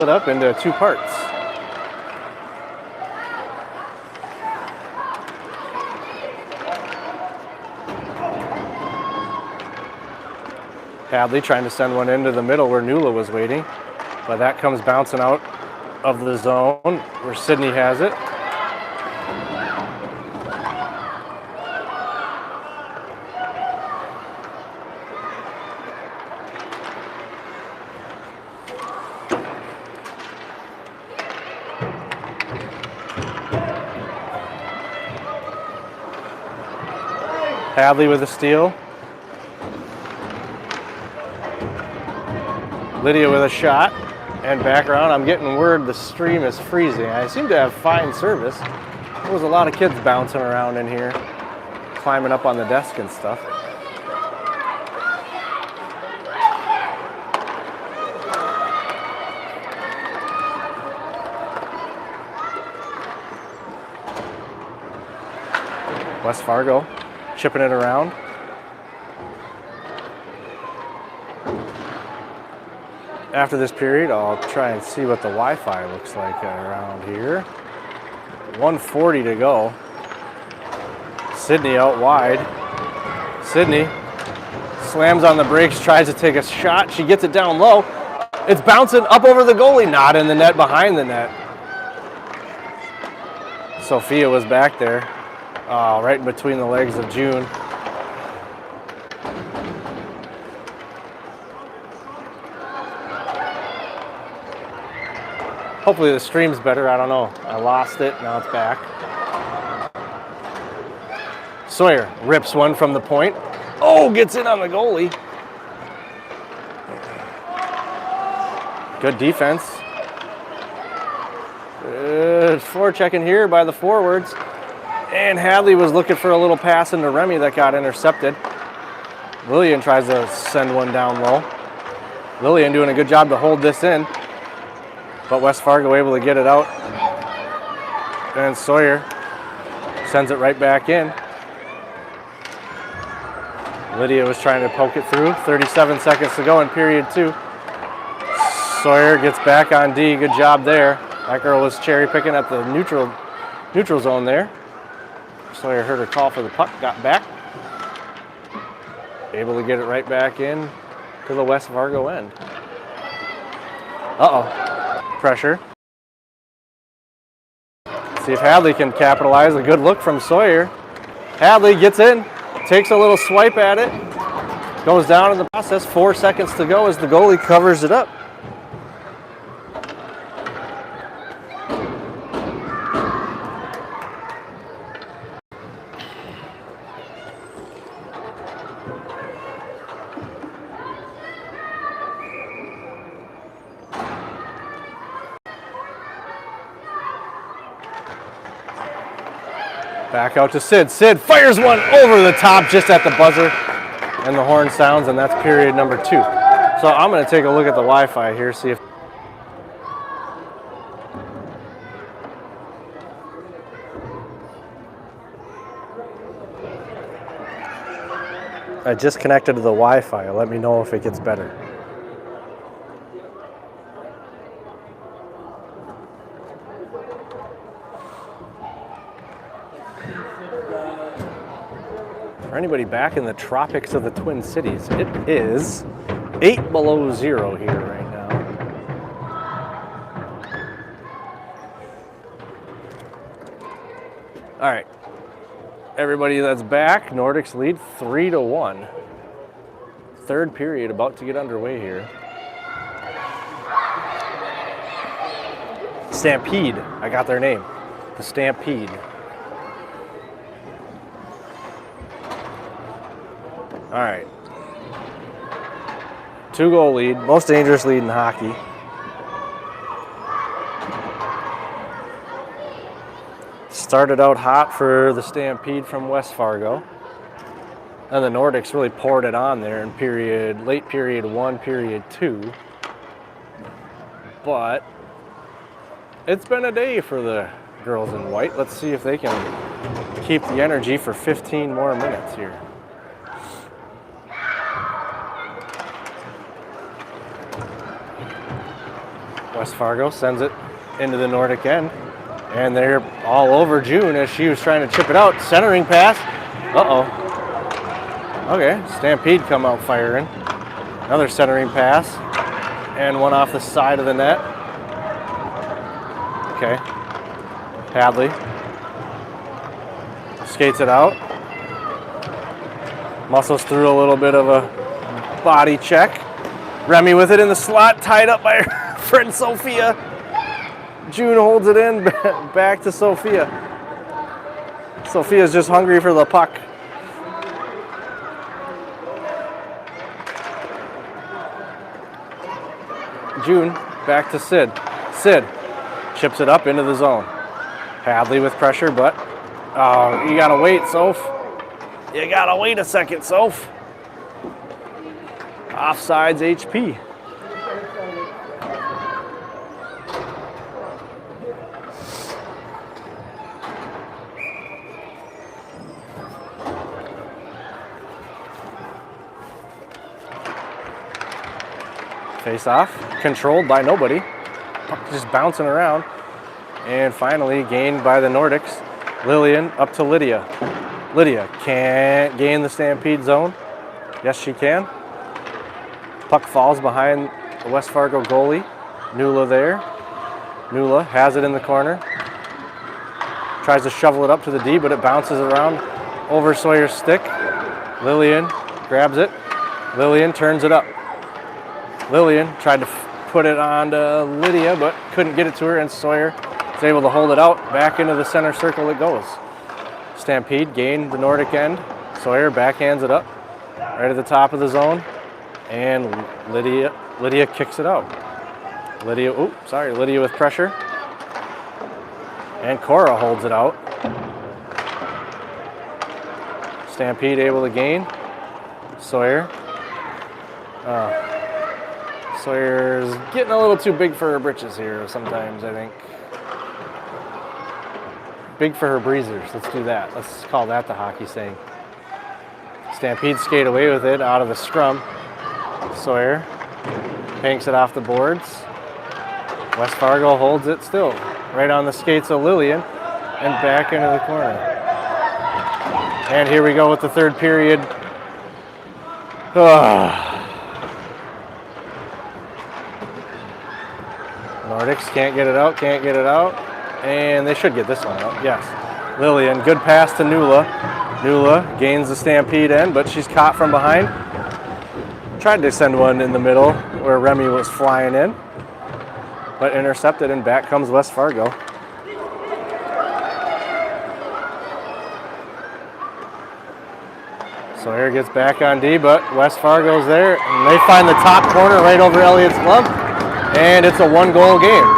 it up into 2 parts. Hadley trying to send one into the middle where Nula was waiting, but that comes bouncing out of the zone where Sydney has it. Hadley with a steal. Lydia with a shot. And back around, I'm getting word the stream is freezing. I seem to have fine service. There was a lot of kids bouncing around in here, climbing up on the desk and stuff. West Fargo chipping it around. After this period, I'll try and see what the Wi-Fi looks like around here. 1:40 to go. Sydney out wide. Sydney slams on the brakes, tries to take a shot. She gets it down low. It's bouncing up over the goalie, not in the net, behind the net. Sophia was back there, right in between the legs of June. Hopefully the stream's better, I don't know. I lost it, now it's back. Sawyer rips one from the point. Oh, gets in on the goalie. Good defense. Good forechecking here by the forwards. And Hadley was looking for a little pass into Remy that got intercepted. Lillian tries to send one down low. Lillian doing a good job to hold this in. But West Fargo able to get it out. And Sawyer sends it right back in. Lydia was trying to poke it through. 37 seconds to go in period 2. Sawyer gets back on D. Good job there. That girl was cherry picking at the neutral zone there. Sawyer heard her call for the puck, got back. Able to get it right back in to the West Fargo end. Uh-oh. Pressure. See if Hadley can capitalize. A good look from Sawyer. Hadley gets in, takes a little swipe at it, goes down in the process. 4 seconds to go as the goalie covers it up. Back out to Sid. Sid fires one over the top just at the buzzer, and the horn sounds, and that's period number 2. So I'm going to take a look at the Wi-Fi here, see if... I just connected to the Wi-Fi. Let me know if it gets better. For anybody back in the tropics of the Twin Cities, it is 8 below zero here right now. All right, everybody that's back, Nordics lead 3-1. Third period about to get underway here. Stampede, I got their name, the Stampede. All right, 2-goal lead, most dangerous lead in hockey. Started out hot for the Stampede from West Fargo. And the Nordics really poured it on there in late period 1, period 2. But it's been a day for the girls in white. Let's see if they can keep the energy for 15 more minutes here. West Fargo sends it into the Nordic end. And they're all over June as she was trying to chip it out. Centering pass. Uh-oh. Okay, Stampede come out firing. Another centering pass. And one off the side of the net. Okay. Hadley skates it out. Muscles through a little bit of a body check. Remy with it in the slot, tied up by her friend Sophia. June holds it in, back to Sophia. Sophia's just hungry for the puck. June, back to Sid. Sid chips it up into the zone. Hadley with pressure, but you gotta wait, Soph. You gotta wait a second, Soph. Offsides HP. Face off, controlled by nobody. Puck just bouncing around. And finally gained by the Nordics. Lillian up to Lydia. Lydia can't gain the Stampede zone. Yes, she can. Puck falls behind the West Fargo goalie. Nula there. Nula has it in the corner. Tries to shovel it up to the D, but it bounces around over Sawyer's stick. Lillian grabs it. Lillian turns it up. Lillian tried to put it on to Lydia, but couldn't get it to her, and Sawyer is able to hold it out. Back into the center circle it goes. Stampede gained the Nordic end. Sawyer backhands it up right at the top of the zone, and Lydia kicks it out. Lydia with pressure. And Cora holds it out. Stampede able to gain. Sawyer. Sawyer's getting a little too big for her britches here sometimes, I think. Big for her breezers. Let's do that. Let's call that the hockey saying. Stampede skate away with it out of the scrum. Sawyer hanks it off the boards. West Fargo holds it still. Right on the skates of Lillian and back into the corner. And here we go with the third period. Nordics can't get it out, and they should get this one out, yes. Lillian, good pass to Nula. Nula gains the Stampede end, but she's caught from behind. Tried to send one in the middle where Remy was flying in, but intercepted, and back comes West Fargo. Sawyer gets back on D, but West Fargo's there, and they find the top corner right over Elliott's glove. And it's a one-goal game.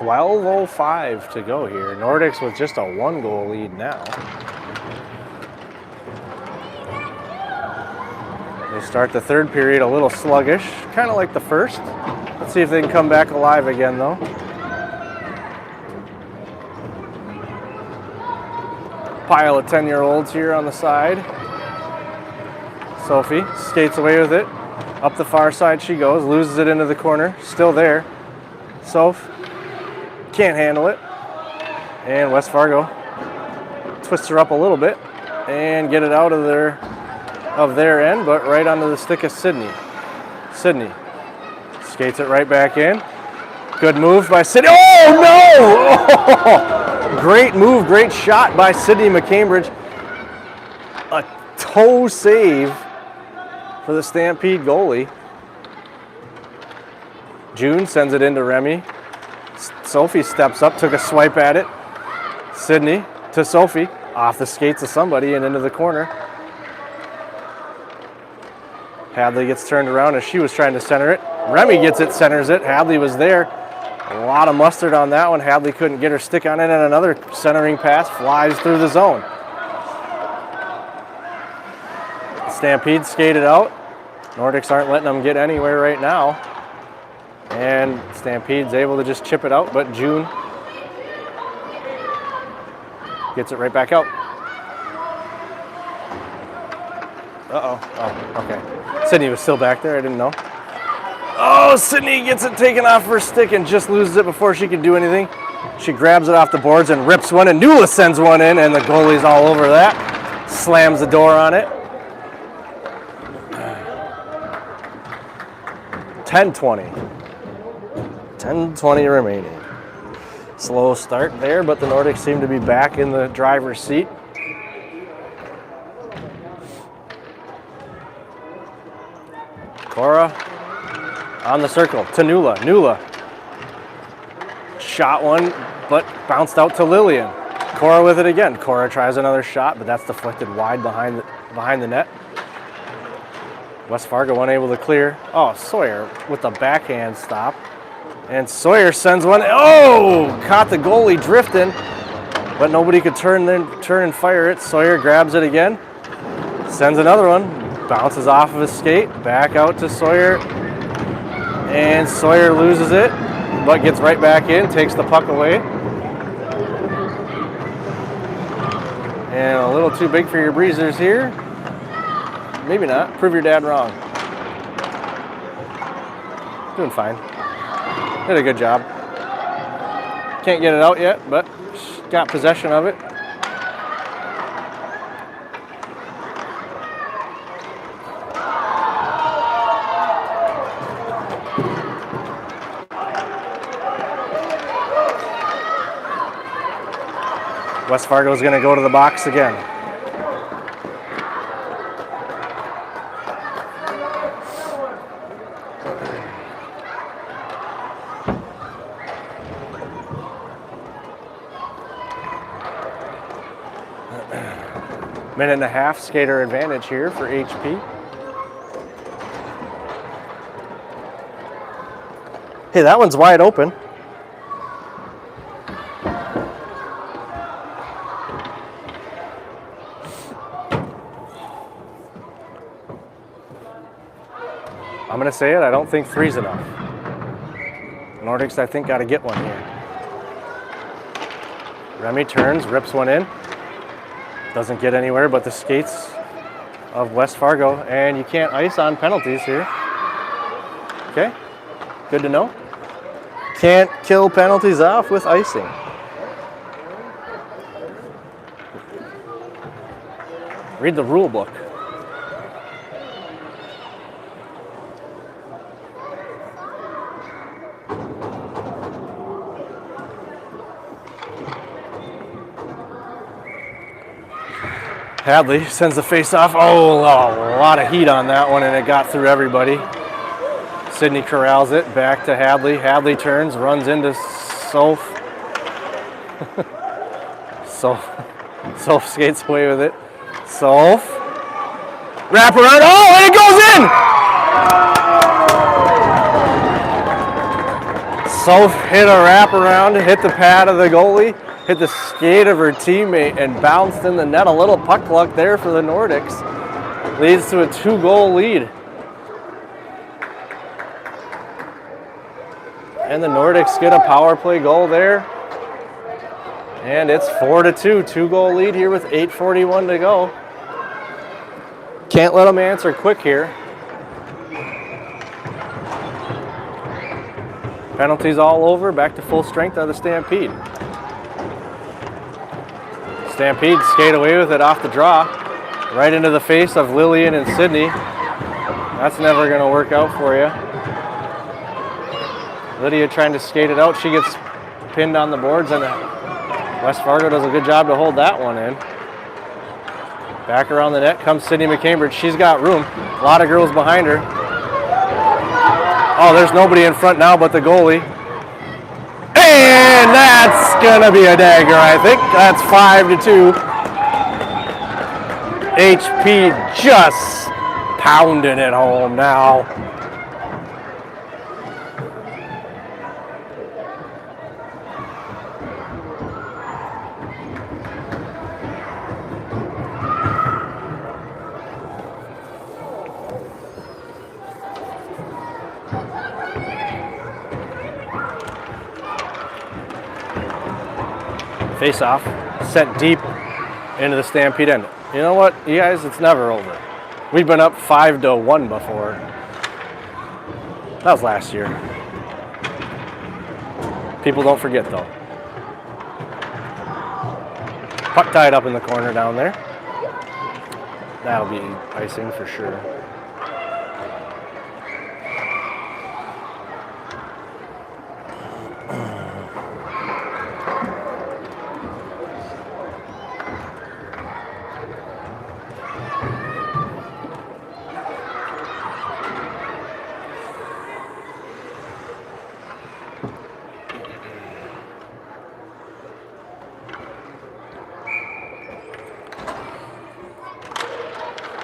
.12:05 to go here. Nordics with just a one-goal lead now. They start the third period a little sluggish, kind of like the first. Let's see if they can come back alive again, though. Pile of 10-year-olds here on the side. Sophie skates away with it. Up the far side she goes, loses it into the corner. Still there. Soph can't handle it. And West Fargo twists her up a little bit and get it out of their end, but right onto the stick of Sydney. Sydney skates it right back in. Good move by Sydney. Oh, no! Oh, great move, great shot by Sydney McCambridge. A toe save for the Stampede goalie. June sends it into Remy. Sophie steps up, took a swipe at it. Sydney to Sophie, off the skates of somebody and into the corner. Hadley gets turned around as she was trying to center it. Remy gets it, centers it. Hadley was there. A lot of mustard on that one. Hadley couldn't get her stick on it, and another centering pass flies through the zone. Stampede skated out. Nordics aren't letting them get anywhere right now. And Stampede's able to just chip it out, but June gets it right back out. Uh-oh. Oh, okay. Sydney was still back there. I didn't know. Oh, Sydney gets it taken off her stick and just loses it before she can do anything. She grabs it off the boards and rips one, and Nula sends one in, and the goalie's all over that. Slams the door on it. 10-20. 10-20 remaining. Slow start there, but the Nordics seem to be back in the driver's seat. Cora on the circle to Nula. Nula shot one, but bounced out to Lillian. Cora with it again. Cora tries another shot, but that's deflected wide behind the net. West Fargo unable to clear. Oh, Sawyer with the backhand stop. And Sawyer sends one. Oh, caught the goalie drifting, but nobody could turn and fire it. Sawyer grabs it again, sends another one, bounces off of his skate, back out to Sawyer, and Sawyer loses it, but gets right back in, takes the puck away. And a little too big for your breezers here. Maybe not. Prove your dad wrong. Doing fine. Did a good job. Can't get it out yet, but got possession of it. West Fargo's going to go to the box again. Minute and a half skater advantage here for HP. Hey, that one's wide open. I'm going to say it, I don't think three's enough. Nordics, I think, got to get one here. Remy turns, rips one in. Doesn't get anywhere but the skates of West Fargo, and you can't ice on penalties here. Okay, good to know. Can't kill penalties off with icing. Read the rule book. Hadley sends the face off. Oh, a lot of heat on that one, and it got through everybody. Sydney corrals it back to Hadley. Hadley turns, runs into Soph. Soph skates away with it. Soph. Wrap around. Oh, and it goes in! Soph hit a wraparound, hit the pad of the goalie, hit the skate of her teammate, and bounced in the net. A little puck luck there for the Nordics. Leads to a 2-goal lead. And the Nordics get a power play goal there. And it's 4-2. 2-goal lead here with 8:41 to go. Can't let them answer quick here. Penalties all over. Back to full strength of the Stampede. Stampede skate away with it off the draw. Right into the face of Lillian and Sydney. That's never going to work out for you. Lydia trying to skate it out. She gets pinned on the boards, and West Fargo does a good job to hold that one in. Back around the net comes Sydney McCambridge. She's got room. A lot of girls behind her. Oh, there's nobody in front now but the goalie. And that's going to be a dagger, I think. That's 5-2. HP just pounding it home now. Face off, sent deep into the Stampede end. You know what, you guys, it's never over. We've been up 5-1 before. That was last year. People don't forget though. Puck tied up in the corner down there. That'll be icing for sure.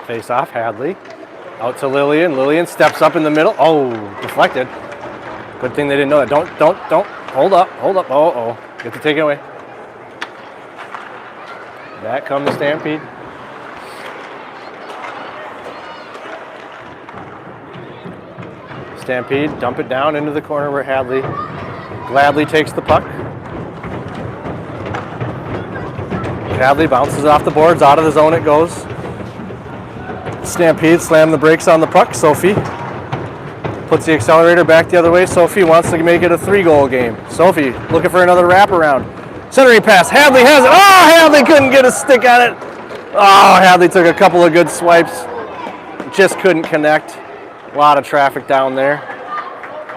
Face off, Hadley. Out to Lillian. Lillian steps up in the middle. Oh, deflected. Good thing they didn't know that. Don't. Hold up. Oh. Get to take it away. Back come the Stampede. Stampede, dump it down into the corner where Hadley gladly takes the puck. Hadley bounces off the boards, out of the zone it goes. Stampede slam the brakes on the puck. Sophie puts the accelerator back the other way. Sophie wants to make it a 3-goal game. Sophie looking for another wraparound. Centering pass. Hadley has it. Oh, Hadley couldn't get a stick on it. Oh, Hadley took a couple of good swipes. Just couldn't connect. A lot of traffic down there.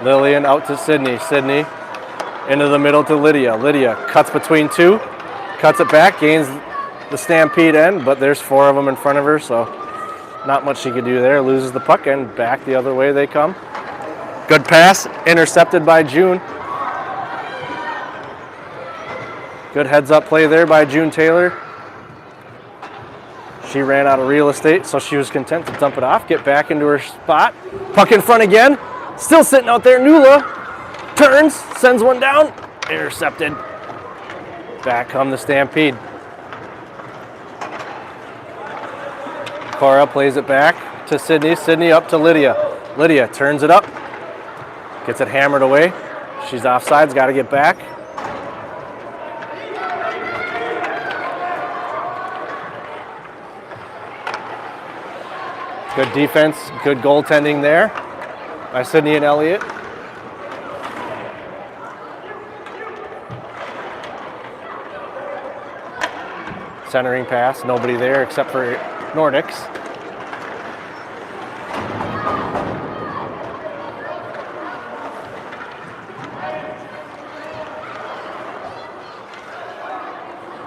Lillian out to Sydney. Sydney into the middle to Lydia. Lydia cuts between two. Cuts it back. Gains the Stampede end, but there's 4 of them in front of her, so not much she could do there. Loses the puck and back the other way they come. Good pass, intercepted by June. Good heads up play there by June Taylor. She ran out of real estate, so she was content to dump it off, get back into her spot. Puck in front again, still sitting out there. Nula turns, sends one down, intercepted. Back come the Stampede. Cora plays it back to Sydney. Sydney up to Lydia. Lydia turns it up. Gets it hammered away. She's offsides, got to get back. Good defense, good goaltending there by Sydney and Elliott. Centering pass, nobody there except for Nordics.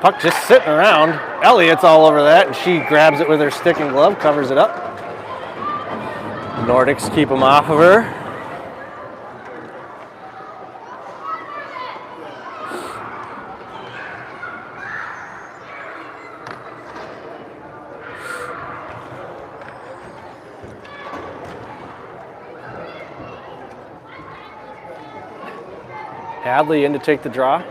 Puck just sitting around. Elliott's all over that, and she grabs it with her stick and glove, covers it up. Nordics keep them off of her. Hadley in to take the draw.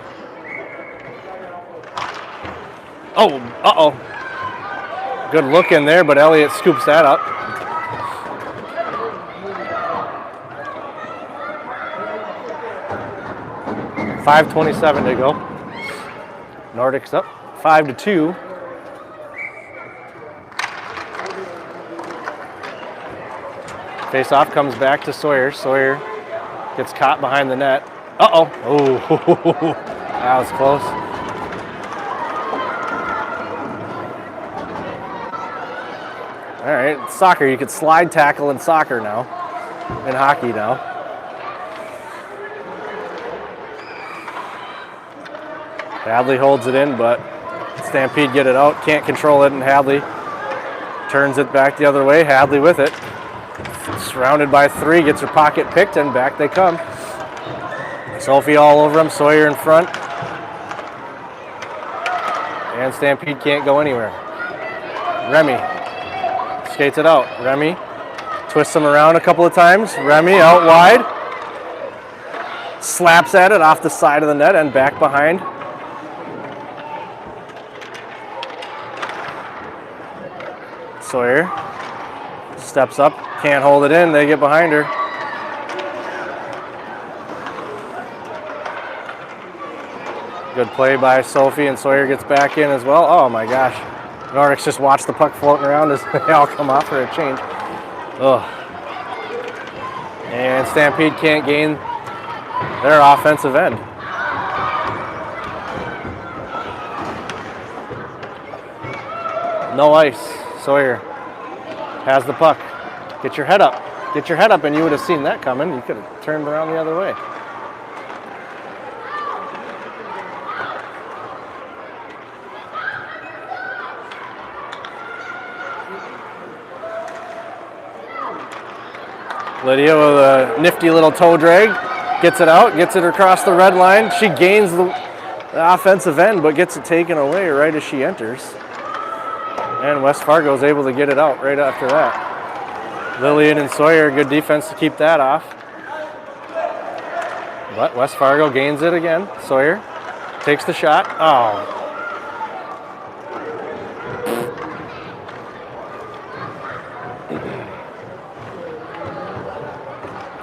Oh, uh-oh. Good look in there, but Elliott scoops that up. .5:27 to go. Nordics up, 5-2. Face-off comes back to Sawyer. Sawyer gets caught behind the net. Uh-oh. Oh, that was close. All right, soccer. You could slide tackle in soccer now, in hockey now. Hadley holds it in, but Stampede get it out. Can't control it, and Hadley turns it back the other way. Hadley with it. Surrounded by 3, gets her pocket picked, and back they come. Sophie all over him, Sawyer in front. And Stampede can't go anywhere. Remy skates it out. Remy twists him around a couple of times. Remy out wide. Slaps at it off the side of the net and back behind. Sawyer steps up, can't hold it in, they get behind her. Good play by Sophie, and Sawyer gets back in as well. Oh my gosh. Nordics just watch the puck floating around as they all come off for a change. Ugh. And Stampede can't gain their offensive end. No ice. Sawyer has the puck. Get your head up. Get your head up, and you would have seen that coming. You could have turned around the other way. Lydia with a nifty little toe drag. Gets it out, gets it across the red line. She gains the offensive end, but gets it taken away right as she enters. And West Fargo is able to get it out right after that. Lillian and Sawyer, good defense to keep that off. But West Fargo gains it again. Sawyer takes the shot. Oh.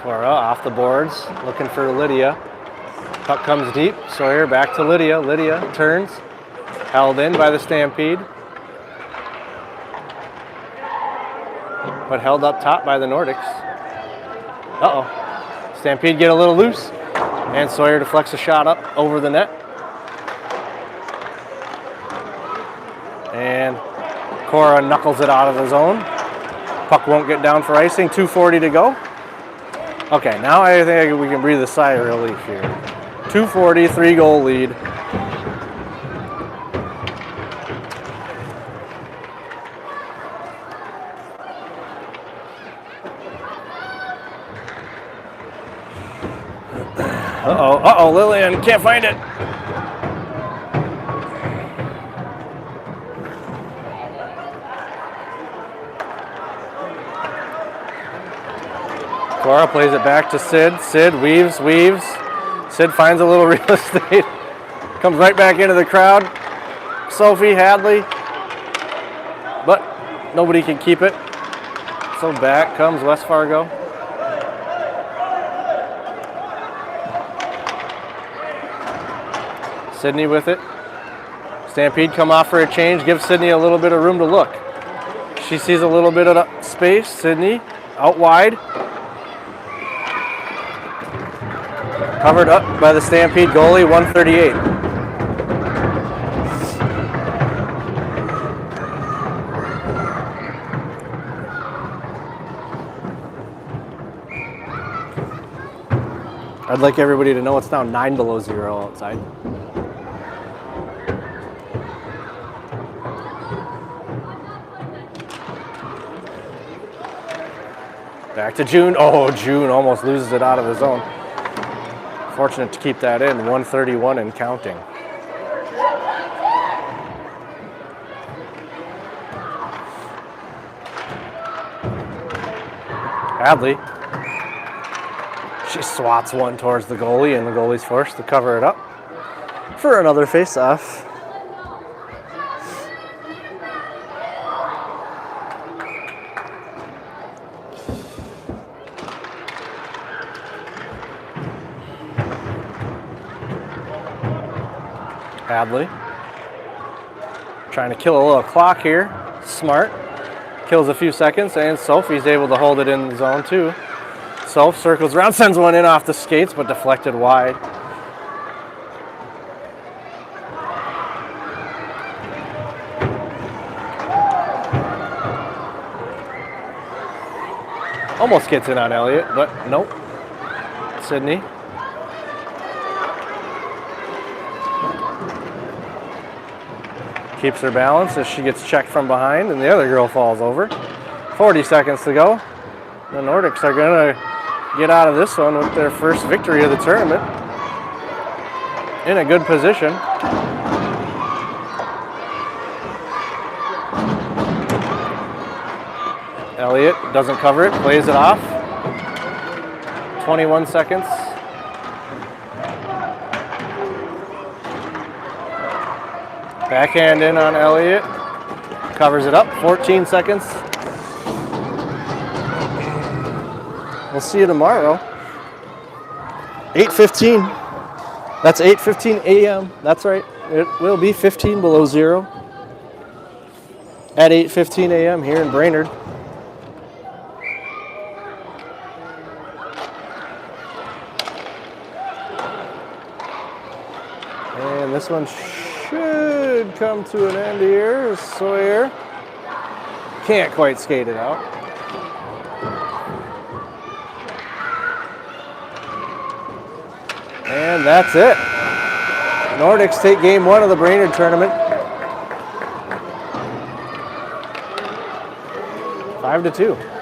Cora off the boards, looking for Lydia. Puck comes deep. Sawyer back to Lydia. Lydia turns. Held in by the Stampede. But held up top by the Nordics. Uh-oh. Stampede get a little loose. And Sawyer deflects a shot up over the net. And Cora knuckles it out of the zone. Puck won't get down for icing. 2:40 to go. Okay, now I think we can breathe a sigh of relief here. 2:40, 3-goal lead. Uh-oh, Lillian can't find it. Cora plays it back to Sid. Sid weaves. Sid finds a little real estate. Comes right back into the crowd. Sophie, Hadley. But nobody can keep it. So back comes West Fargo. Sydney with it. Stampede come off for a change. Gives Sydney a little bit of room to look. She sees a little bit of space. Sydney out wide. Covered up by the Stampede goalie, 138. I'd like everybody to know it's now 9 below zero outside. Back to June. Oh, June almost loses it out of the zone. Fortunate to keep that in, 131 and counting. Hadley. She swats one towards the goalie, and the goalie's forced to cover it up for another face-off. Hadley trying to kill a little clock here. Smart. Kills a few seconds, and Sophie's able to hold it in the zone too. Soph circles around, sends one in off the skates, but deflected wide. Almost gets in on Elliott, but nope. Sydney. Keeps her balance as she gets checked from behind, and the other girl falls over. 40 seconds to go. The Nordics are going to get out of this one with their first victory of the tournament. In a good position. Elliott doesn't cover it, plays it off. 21 seconds. Backhand in on Elliott. Covers it up. 14 seconds. We'll see you tomorrow. 8:15. That's 8:15 a.m. That's right. It will be 15 below zero at 8:15 a.m. here in Brainerd. And this one should come to an end here. Sawyer can't quite skate it out. And that's it. Nordics take game one of the Brainerd tournament. 5-2.